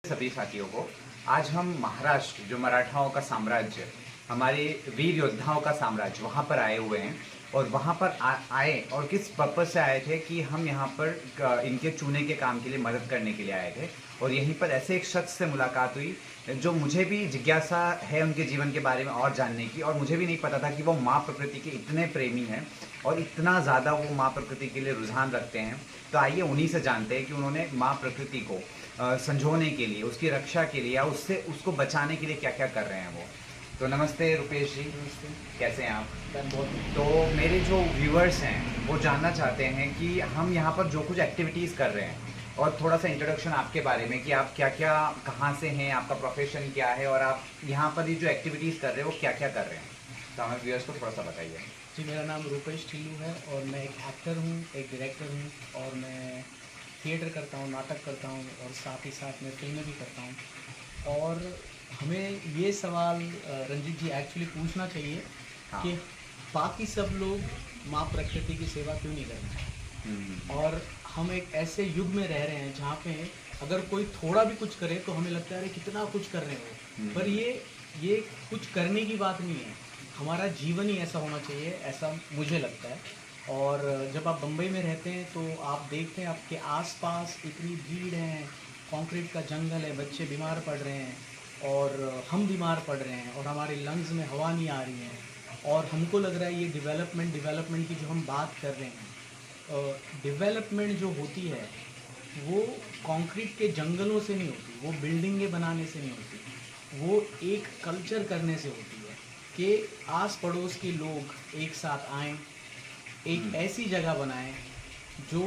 सभी साथियों को आज हम महाराष्ट्र, जो मराठाओं का साम्राज्य, हमारे वीर योद्धाओं का साम्राज्य, वहाँ पर आए हुए हैं। और वहाँ पर आए और किस पर्पज़ से आए थे कि हम यहाँ पर इनके चूने के काम के लिए मदद करने के लिए आए थे। और यहीं पर ऐसे एक शख्स से मुलाकात हुई जो मुझे भी जिज्ञासा है उनके जीवन के बारे में और जानने की, और मुझे भी नहीं पता था कि वो माँ प्रकृति के इतने प्रेमी हैं और इतना ज़्यादा वो माँ प्रकृति के लिए रुझान रखते हैं। तो आइए उन्हीं से जानते हैं कि उन्होंने माँ प्रकृति को संजोने के लिए, उसकी रक्षा के लिए या उसको बचाने के लिए क्या क्या कर रहे हैं वो। तो नमस्ते रुपेश जी। नमस्ते। कैसे हैं आप? बहुत तो मेरे जो व्यूअर्स हैं वो जानना चाहते हैं कि हम यहाँ पर जो कुछ एक्टिविटीज़ कर रहे हैं, और थोड़ा सा इंट्रोडक्शन आपके बारे में कि आप क्या क्या, कहाँ से हैं, आपका प्रोफेशन क्या है, और आप यहाँ पर ये जो एक्टिविटीज़ कर रहे हैं वो क्या क्या कर रहे हैं। तो हमें व्यूअर्स को थोड़ा सा बताइए। जी, मेरा नाम रूपेश टीलू है और मैं एक एक्टर हूँ, एक डायरेक्टर हूँ और मैं थिएटर करता हूँ, नाटक करता हूँ और साथ ही साथ मैं फिल्में भी करता हूँ। और हमें ये सवाल रंजीत जी एक्चुअली पूछना चाहिए हाँ। कि बाकी सब लोग माँ प्रकृति की सेवा क्यों नहीं करते। और हम एक ऐसे युग में रह रहे हैं जहाँ पे अगर कोई थोड़ा भी कुछ करे तो हमें लगता है अरे कितना कुछ कर रहे हो। पर ये कुछ करने की बात नहीं है, हमारा जीवन ही ऐसा होना चाहिए, ऐसा मुझे लगता है। और जब आप बम्बई में रहते हैं तो आप देखते हैं आपके आसपास इतनी भीड़ है, कंक्रीट का जंगल है, बच्चे बीमार पड़ रहे हैं और हम बीमार पड़ रहे हैं और हमारे लंग्स में हवा नहीं आ रही है। और हमको लग रहा है ये डेवलपमेंट की जो हम बात कर रहे हैं, डेवलपमेंट जो होती है वो कंक्रीट के जंगलों से नहीं होती, वो बिल्डिंगें बनाने से नहीं होती, वो एक कल्चर करने से होती है कि आस पड़ोस के लोग एक साथ आएं, एक ऐसी जगह बनाएं जो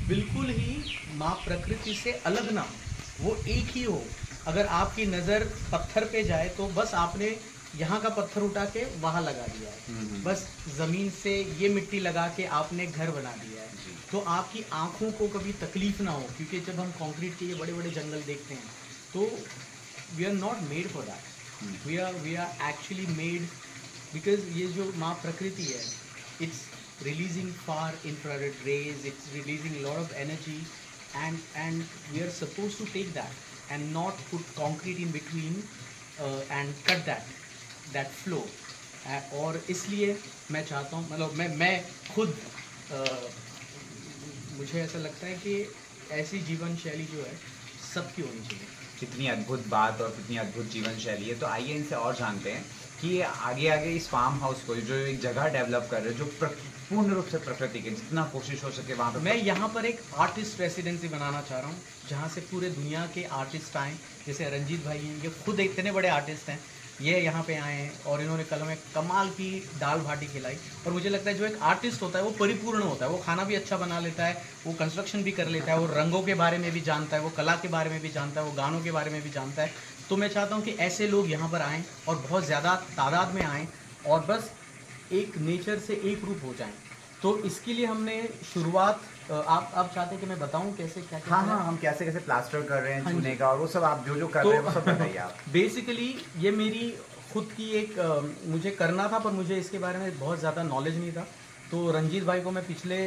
बिल्कुल ही माँ प्रकृति से अलग ना हो, वो एक ही हो। अगर आपकी नज़र पत्थर पे जाए तो बस आपने यहाँ का पत्थर उठा के वहाँ लगा दिया है, बस ज़मीन से ये मिट्टी लगा के आपने घर बना दिया है। तो आपकी आँखों को कभी तकलीफ़ ना हो, क्योंकि जब हम कंक्रीट के ये बड़े बड़े जंगल देखते हैं तो we are not made for that, we are actually made because ये जो माँ प्रकृति है, it's releasing far infrared rays, it's releasing a lot of energy, and we are supposed to take that and not put concrete in between and cut that flow. और इसलिए मैं चाहता हूँ, मतलब मैं खुद मुझे ऐसा लगता है कि ऐसी जीवन शैली जो है सबकी होनी चाहिए। कितनी अद्भुत बात और कितनी अद्भुत जीवन शैली है। तो आइए इनसे और जानते हैं कि ये आगे आगे इस फार्म हाउस को, जो एक जगह डेवलप कर रहे हैं जो पूर्ण रूप से प्रकृति के, जितना कोशिश हो सके वहाँ पर। मैं यहाँ पर एक आर्टिस्ट रेसिडेंसी बनाना चाह रहा हूँ जहाँ से पूरे दुनिया के आर्टिस्ट आएँ। जैसे रंजीत भाई हैं, ये खुद इतने बड़े आर्टिस्ट हैं, ये यहाँ पे आए हैं और इन्होंने कल हमें कमाल की दाल बाटी खिलाई। और मुझे लगता है जो एक आर्टिस्ट होता है वो परिपूर्ण होता है, वो खाना भी अच्छा बना लेता है, वो कंस्ट्रक्शन भी कर लेता है, वो रंगों के बारे में भी जानता है, वो कला के बारे में भी जानता है, वो गानों के बारे में भी जानता है। तो मैं चाहता हूँ कि ऐसे लोग यहाँ पर आएँ और बहुत ज़्यादा तादाद में आएँ और बस एक नेचर से एक रूप हो जाएँ। तो इसके लिए हमने शुरुआत, आप चाहते हैं कि मैं बताऊं कैसे क्या क्या? हाँ, हम कैसे कैसे प्लास्टर कर रहे हैं चूने का, और वो सब आप जो कर तो रहे हैं वो सब बताइए आप। बेसिकली ये मेरी खुद की एक मुझे करना था, पर मुझे इसके बारे में बहुत ज़्यादा नॉलेज नहीं था। तो रंजीत भाई को मैं पिछले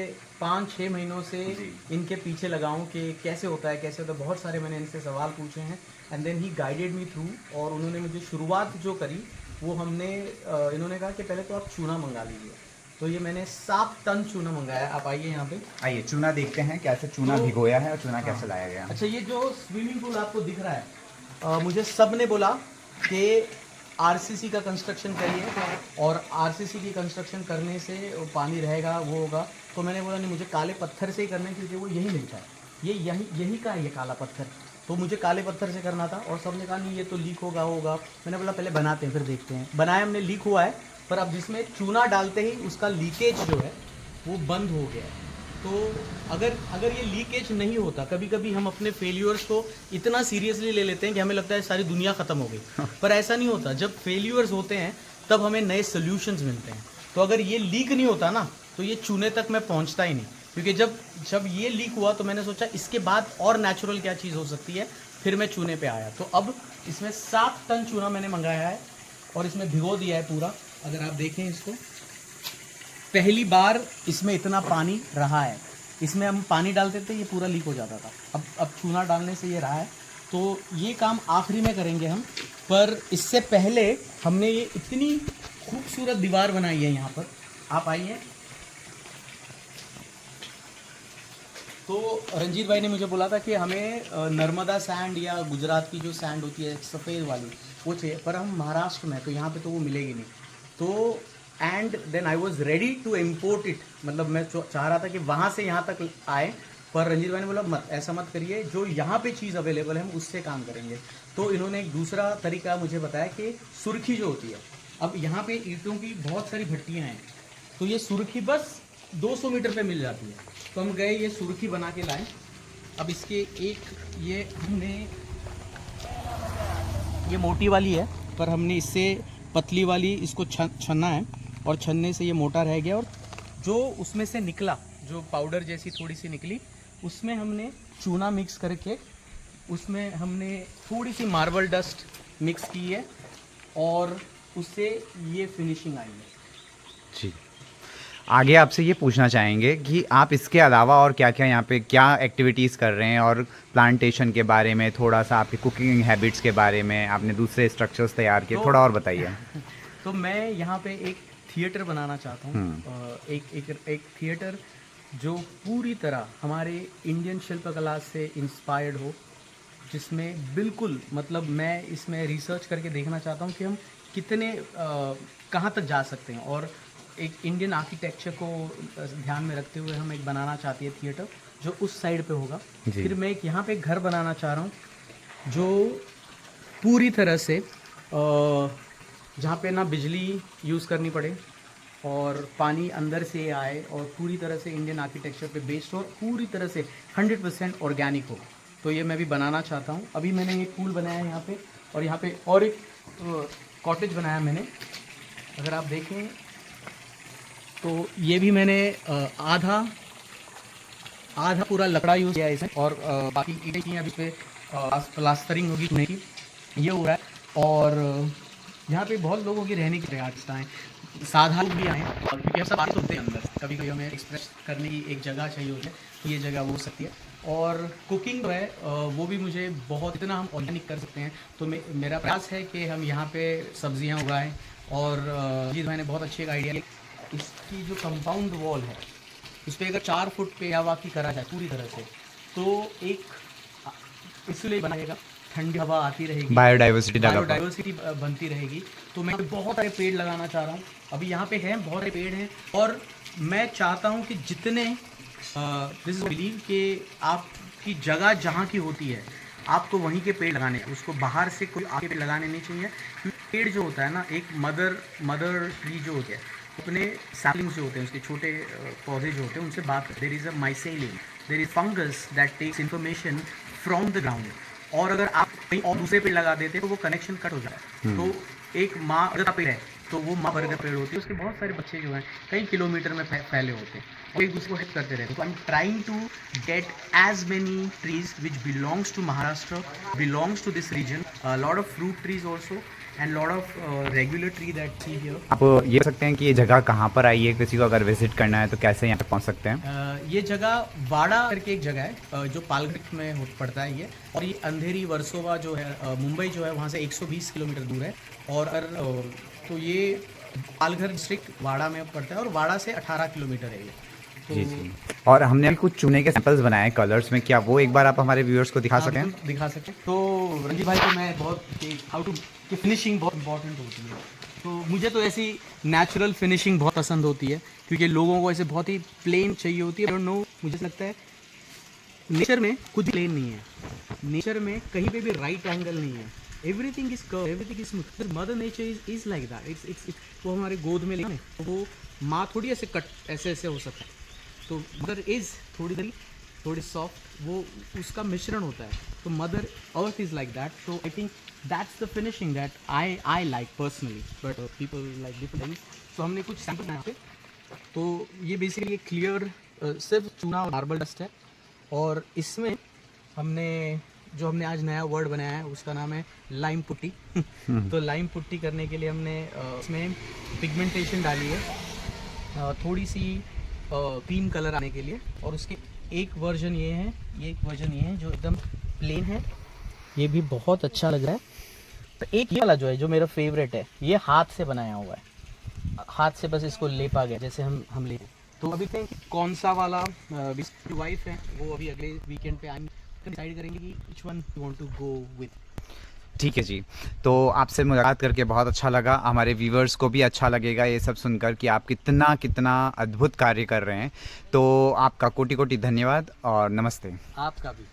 5-6 महीनों से इनके पीछे लगाऊं कि कैसे होता है कैसे होता है। बहुत सारे मैंने इनसे सवाल पूछे हैं and then he guided me through, और उन्होंने मुझे शुरुआत जो करी वो हमने इन्होंने कहा कि पहले तो आप चूना मंगा लीजिए। तो ये मैंने 7 टन चूना मंगाया। आप आइए यहाँ पे, आइए चूना देखते हैं कैसे चूना भिगोया है और चूना कैसे लाया गया। अच्छा, ये जो स्विमिंग पूल आपको दिख रहा है, मुझे सब ने बोला कि आरसीसी का कंस्ट्रक्शन करिए और आरसीसी की कंस्ट्रक्शन करने से पानी रहेगा, वो होगा। तो मैंने बोला नहीं, मुझे काले पत्थर से ही करना है क्योंकि वो यही मिलता है, ये यही का है ये काला पत्थर। तो मुझे काले पत्थर से करना था और सब ने कहा नहीं ये तो लीक होगा। मैंने बोला पहले बनाते हैं फिर देखते हैं। बनाया हमने, लीक हुआ है, पर अब जिसमें चूना डालते ही उसका लीकेज जो है वो बंद हो गया है। तो अगर ये लीकेज नहीं होता, कभी कभी हम अपने फेल्यूर्स को इतना सीरियसली ले लेते हैं कि हमें लगता है सारी दुनिया ख़त्म हो गई, पर ऐसा नहीं होता। जब फेल्यूर्स होते हैं तब हमें नए सोल्यूशंस मिलते हैं। तो अगर ये लीक नहीं होता ना तो ये चूने तक मैं पहुंचता ही नहीं, क्योंकि जब ये लीक हुआ तो मैंने सोचा इसके बाद और नेचुरल क्या चीज़ हो सकती है, फिर मैं चूने पे आया। तो अब इसमें 7 टन चूना मैंने मंगाया है और इसमें भिगो दिया है पूरा। अगर आप देखें इसको, पहली बार इसमें इतना पानी रहा है। इसमें हम पानी डालते थे ये पूरा लीक हो जाता था, अब चूना डालने से ये रहा है। तो ये काम आखिरी में करेंगे हम, पर इससे पहले हमने ये इतनी खूबसूरत दीवार बनाई है यहाँ पर। आप आइए। तो रंजीत भाई ने मुझे बोला था कि हमें नर्मदा सैंड या गुजरात की जो सैंड होती है सफ़ेद वाली वो चाहिए, पर हम महाराष्ट्र में, तो यहाँ पे तो वो मिलेगी नहीं। तो and then I was ready to import it, मतलब मैं चाह रहा था कि वहाँ से यहाँ तक आए, पर रंजीत भाई ने बोला मत, ऐसा मत करिए, जो यहाँ पे चीज़ अवेलेबल है हम उससे काम करेंगे। तो इन्होंने एक दूसरा तरीका मुझे बताया कि सुर्खी जो होती है, अब यहाँ पे ईंटों की बहुत सारी भट्टियाँ हैं, तो ये सुर्खी बस 200 मीटर पे मिल जाती है। तो हम गए, ये सुर्खी बना के लाए। अब इसके एक ये हमने, ये मोटी वाली है, पर हमने इससे पतली वाली इसको छन्ना है, और छन्ने से ये मोटा रह गया, और जो उसमें से निकला, जो पाउडर जैसी थोड़ी सी निकली, उसमें हमने चूना मिक्स करके उसमें हमने थोड़ी सी मार्बल डस्ट मिक्स की है, और उससे ये फिनिशिंग आई है। जी, आगे आपसे ये पूछना चाहेंगे कि आप इसके अलावा और क्या क्या यहाँ पे क्या एक्टिविटीज़ कर रहे हैं, और प्लांटेशन के बारे में, थोड़ा सा आपकी कुकिंग हैबिट्स के बारे में, आपने दूसरे स्ट्रक्चर्स तैयार किए, थोड़ा और बताइए। तो मैं यहाँ पे एक थिएटर बनाना चाहता हूँ, एक थिएटर जो पूरी तरह हमारे इंडियन शिल्पकला से इंस्पायर्ड हो, जिसमें बिल्कुल, मतलब मैं इसमें रिसर्च करके देखना चाहता हूँ कि हम कितने कहाँ तक जा सकते हैं, और एक इंडियन आर्किटेक्चर को ध्यान में रखते हुए हम एक बनाना चाहते हैं थिएटर जो उस साइड पे होगा। फिर मैं एक यहाँ पे एक घर बनाना चाह रहा हूँ जो पूरी तरह से जहाँ पे ना बिजली यूज़ करनी पड़े और पानी अंदर से आए, और पूरी तरह से इंडियन आर्किटेक्चर पे बेस्ड और पूरी तरह से 100% ऑर्गेनिक हो। तो ये मैं भी बनाना चाहता हूँ। अभी मैंने एक पूल बनाया है यहाँ पे, और यहाँ पे और एक कॉटेज बनाया मैंने। अगर आप देखें तो ये भी मैंने आधा पूरा लकड़ा यूज़ किया है इसमें, और बाकी ईंटें की अभी पे प्लास्टरिंग होगी नहीं की, ये हो रहा है। और यहाँ पे बहुत लोगों की रहने की आर्टिस्ट आए, साधारण लोग भी आए, और क्योंकि हम सब आर्टिस्ट होते हैं अंदर, कभी कभी हमें एक्सप्रेस करने की एक जगह चाहिए होती है, तो ये जगह वो हो सकती है। और कुकिंग जो है वो भी मुझे बहुत, इतना हम ऑर्गेनिक कर सकते हैं। तो मेरा प्रयास है कि हम यहाँ पे सब्जियाँ उगाएँ। और जी मैंने बहुत अच्छी एक आइडिया, इसकी जो कंपाउंड वॉल है उस पर अगर 4 फुट पे हवा की करा जाए पूरी तरह से, तो एक इसलिए बनाएगा, ठंडी हवा आती रहेगी, बायोडाइवर्सिटी बनती रहेगी। तो मैं बहुत सारे पेड़ लगाना चाह रहा हूँ। अभी यहाँ पे हैं बहुत सारे पेड़ हैं, और मैं चाहता हूँ कि जितने दिस इज बिलीव कि आपकी जगह जहाँ की होती है आपको वहीं के पेड़ लगाने हैं, उसको बाहर से कोई आके पेड़ लगाने नहीं चाहिए। क्योंकि पेड़ जो होता है ना, एक मदर ट्री जो होती है, अपने सैपलिंग्स जो होते हैं, उसके छोटे पौधे जो होते हैं, उनसे बात, there is a mycelium, there is fungus that takes information from the ground. और अगर आप कहीं और दूसरे पेड़ लगा देते हैं तो वो कनेक्शन कट हो जाता है। तो एक माँ अगर का पेड़ है तो वो माँ बरगद पेड़ होती है, उसके बहुत सारे बच्चे जो हैं कई किलोमीटर में फैले होते हैं और एक दूसरे को हेल्प करते रहते हैं। तो I am trying to get as many trees which belongs to Maharashtra, belongs to this region, lot of fruit trees also and lot of regular tree that see here. आप ये कह सकते हैं कि ये जगह कहाँ पर आई है, किसी को अगर विजिट करना है तो कैसे यहाँ पे पहुँच सकते हैं? ये जगह वाड़ा करके एक जगह है जो पालघर में पड़ता है ये, और ये अंधेरी वर्सोवा जो है मुंबई जो है वहाँ से 120 किलोमीटर दूर है। और तो ये पालघर डिस्ट्रिक्ट वाड़ा में पड़ता है, और वाड़ा से 18 किलोमीटर है ये। तो जी। और हमने अभी कुछ चूने के सैंपल्स बनाए हैं कलर्स में, क्या वो एक बार आप हमारे व्यूअर्स को दिखा सकें? हाँ, दिखा सकते। तो रंजीत भाई को मैं बहुत हाउ टू कि फिनिशिंग बहुत इंपॉर्टेंट होती है, तो मुझे तो ऐसी नेचुरल फिनिशिंग बहुत पसंद होती है, क्योंकि लोगों को ऐसे बहुत ही प्लेन चाहिए होती है। आई डोंट नो, मुझे लगता है नेचर में कुछ प्लेन नहीं है, नेचर में कहीं पे भी राइट एंगल नहीं है, everything is curve, everything is smooth. Mother nature is like that, it's वो हमारे गोद में लेना, तो वो माँ थोड़ी ऐसे कट ऐसे हो सकता है, तो मदर इज थोड़ी सॉफ्ट, वो उसका मिश्रण होता है। तो mother earth is like that. तो I think that's the finishing that I like personally, but people like different things. तो हमने कुछ सैंपल बनाए थे, तो ये बेसिकली क्लियर सिर्फ चूना और मार्बल डस्ट है। और इसमें हमने आज नया वर्ड बनाया है, उसका नाम है लाइम पुट्टी। तो लाइम पुट्टी करने के लिए हमने इसमें पिगमेंटेशन डाली है, थोड़ी सी क्रीम कलर आने के लिए। और उसके एक वर्जन ये है जो एकदम प्लेन है, ये भी बहुत अच्छा लग रहा है। तो एक ये वाला जो है, जो मेरा फेवरेट है, ये हाथ से बनाया हुआ है, हाथ से बस इसको लेपा गया जैसे हम ले। तो अभी तक कौन सा वाला वाइफ है वो अभी अगले वीकेंड पे आएंगे, डिसाइड करेंगे कि which one you want to go with. ठीक है जी। तो आपसे मुलाकात करके बहुत अच्छा लगा, हमारे व्यूवर्स को भी अच्छा लगेगा ये सब सुनकर कि आप कितना कितना अद्भुत कार्य कर रहे हैं। तो आपका कोटि कोटि धन्यवाद और नमस्ते। आपका भी।